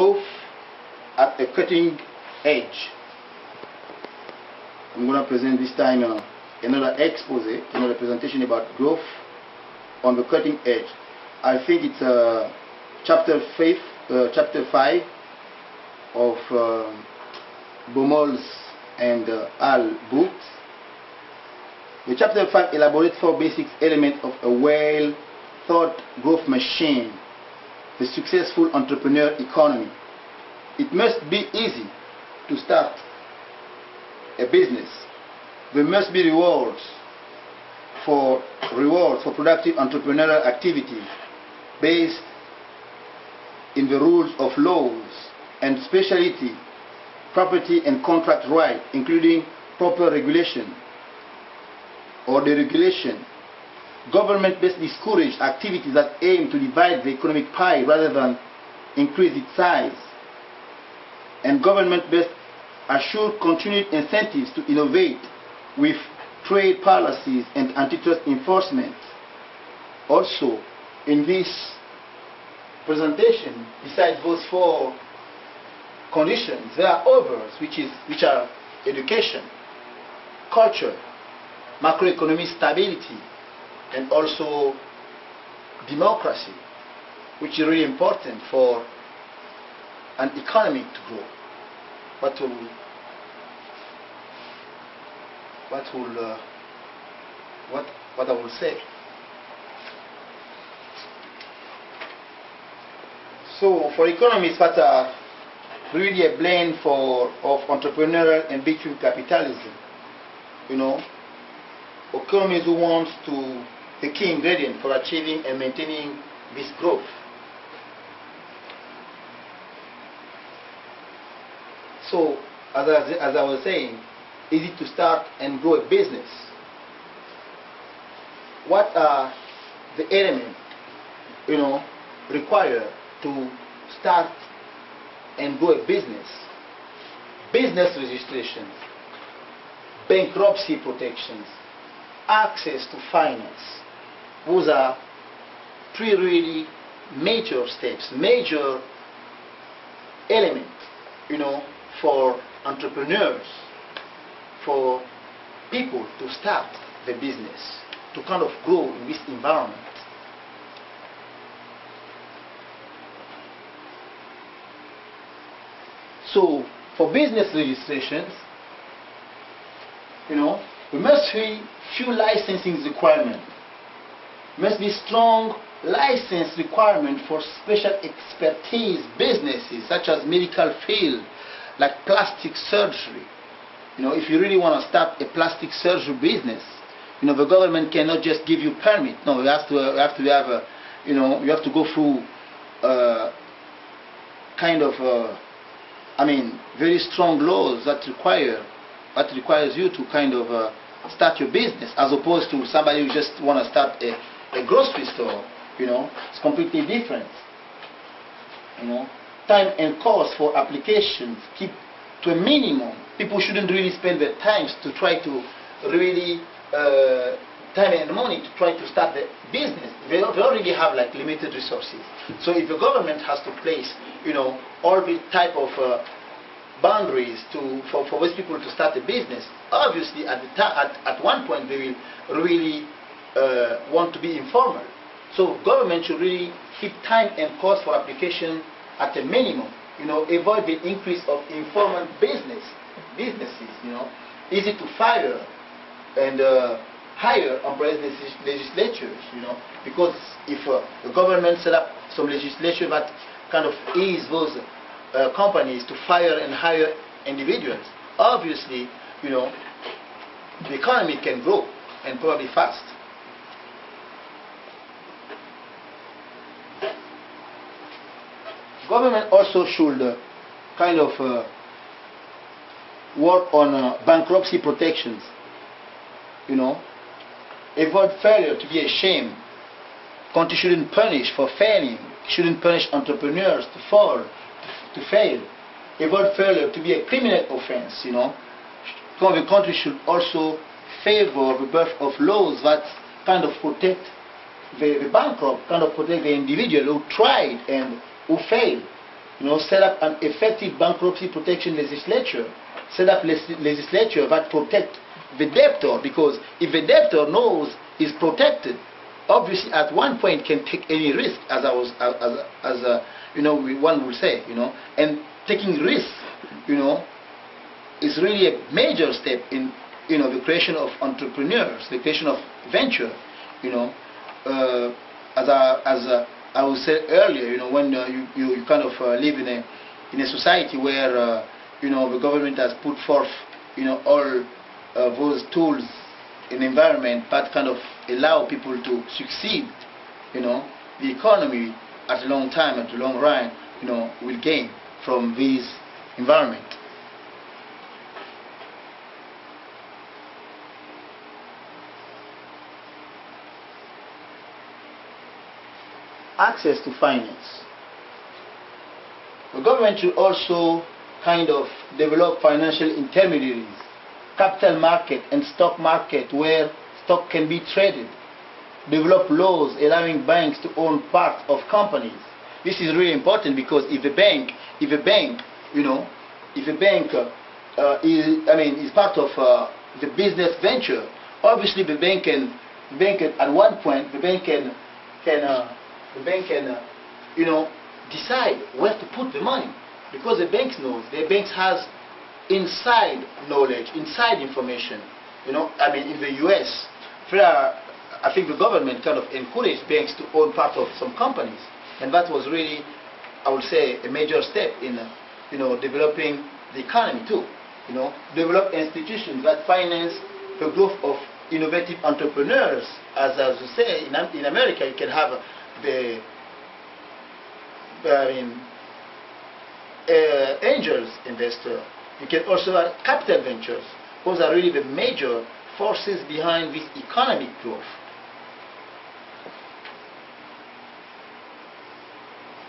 growth at a cutting edge. I'm going to present this time another expose, another presentation about growth on the cutting edge. I think it's chapter 5 of Baumol's and Al books. The chapter 5 elaborates 4 basic elements of a well-thought growth machine, the successful entrepreneur economy. It must be easy to start a business. There must be rewards for productive entrepreneurial activities based in the rules of laws and specialty, property and contract right, including proper regulation or deregulation. Government must discourage activities that aim to divide the economic pie rather than increase its size. And government must assure continued incentives to innovate with trade policies and antitrust enforcement. Also, in this presentation, besides those 4 conditions, there are others which are education, culture, macroeconomic stability, and also democracy, which is really important for an economy to grow. What I will say. So for economists that are really a blend of entrepreneurial and big field capitalism, economists who want the key ingredient for achieving and maintaining this growth. So, as I was saying, easy to start and grow a business. What are the elements, required to start and grow a business? Business registrations, bankruptcy protections, access to finance. Those are 3 really major steps, major elements, for entrepreneurs, for people to start the business, to kind of grow in this environment. So, for business registrations, we must be few licensing requirements. Must be strong license requirement for special expertise businesses such as medical field, like plastic surgery. If you really want to start a plastic surgery business, the government cannot just give you permit. No, you have to have a, you have to go through very strong laws that requires you to kind of start your business, as opposed to somebody who just want to start a grocery store. It's completely different. Time and cost for applications keep to a minimum. People shouldn't really spend their time to try to really time and money to try to start the business. They already have like limited resources. So if the government has to place, all the type of boundaries for those people to start a business, obviously at one point they will really want to be informal. So government should really keep time and cost for application at a minimum. Avoid the increase of informal businesses. Easy to fire and hire umbrella legislatures. Because if the government set up some legislation that kind of ease those companies to fire and hire individuals, obviously, the economy can grow, and probably fast. Government also should work on bankruptcy protections. Avoid failure to be a shame. Country shouldn't punish for failing. Shouldn't punish entrepreneurs to fail. Avoid failure to be a criminal offense. The country should also favor the birth of laws that kind of protect the bankrupt, kind of protect the individual who tried and who failed. set up an effective bankruptcy protection legislature, set up legislature that protect the debtor, because if the debtor knows is protected, obviously at one point can take any risk, as one would say, and taking risks, is really a major step in, the creation of entrepreneurs, the creation of venture, as I was said earlier, when you kind of live in a society where the government has put forth all those tools in the environment that kind of allow people to succeed, the economy at a long time, at the long run, will gain from this environment. Access to finance. The government should also kind of develop financial intermediaries, capital market and stock market where stock can be traded, develop laws allowing banks to own part of companies. This is really important, because if a bank is part of the business venture, obviously the bank can at one point can decide where to put the money, because the banks has inside knowledge, inside information. In the US, I think the government kind of encouraged banks to own part of some companies, and that was really, I would say, a major step in developing the economy too. Develop institutions that finance the growth of innovative entrepreneurs. As you say, in America, you can have angels investor. You can also have capital ventures. Those are really the major forces behind this economic growth.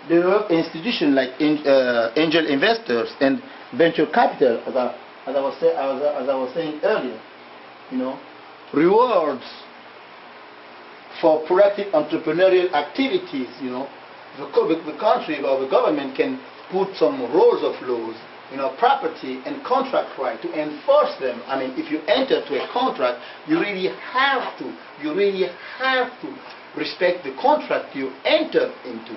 Develop institutions like angel investors and venture capital, as I was saying earlier. Rewards for productive entrepreneurial activities. The country or the government can put some rules of laws, property and contract right, to enforce them. If you enter to a contract, you really have to respect the contract you enter into.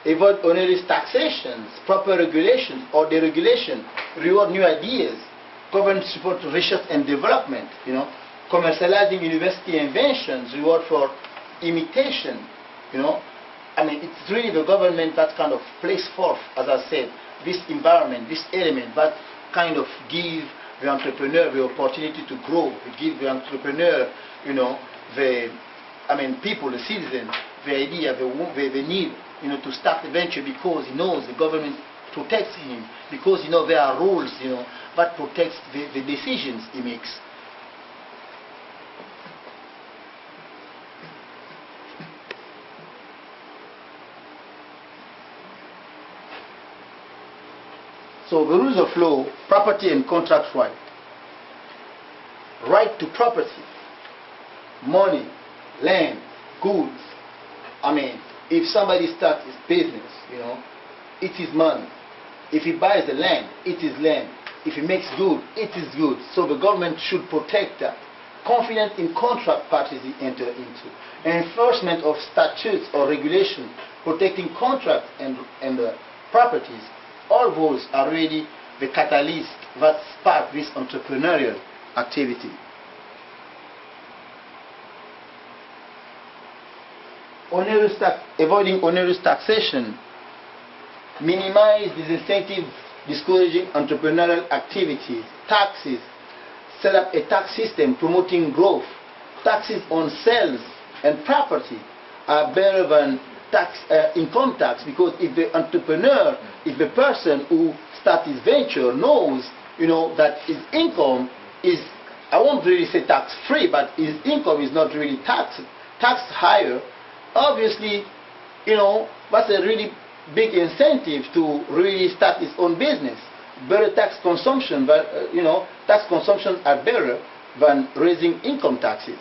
Avoid onerous taxations, proper regulations or deregulation, reward new ideas, government support research and development, commercializing university inventions, reward for imitation, it's really the government that kind of place forth, as I said, this environment, this element that kind of give the entrepreneur the opportunity to grow, give the entrepreneur, people, the citizens, the idea, the need, to start a venture, because he knows the government protects him, because there are rules, that protects the decisions he makes. So the rules of law: property and contract right, right to property, money, land, goods. If somebody starts his business, it is money. If he buys the land, it is land. If he makes good, it is good. So the government should protect that. Confidence in contract parties he enter into. Enforcement of statutes or regulations protecting contracts and properties. All those are really the catalyst that spark this entrepreneurial activity. Avoiding onerous taxation, minimize disincentives discouraging entrepreneurial activities, taxes, set up a tax system promoting growth. Taxes on sales and property are better than income tax, because if the entrepreneur, if the person who starts his venture knows, that his income is, I won't really say tax-free, but his income is not really taxed higher, obviously, that's a really big incentive to really start his own business. Better tax consumption, but tax consumptions are better than raising income taxes.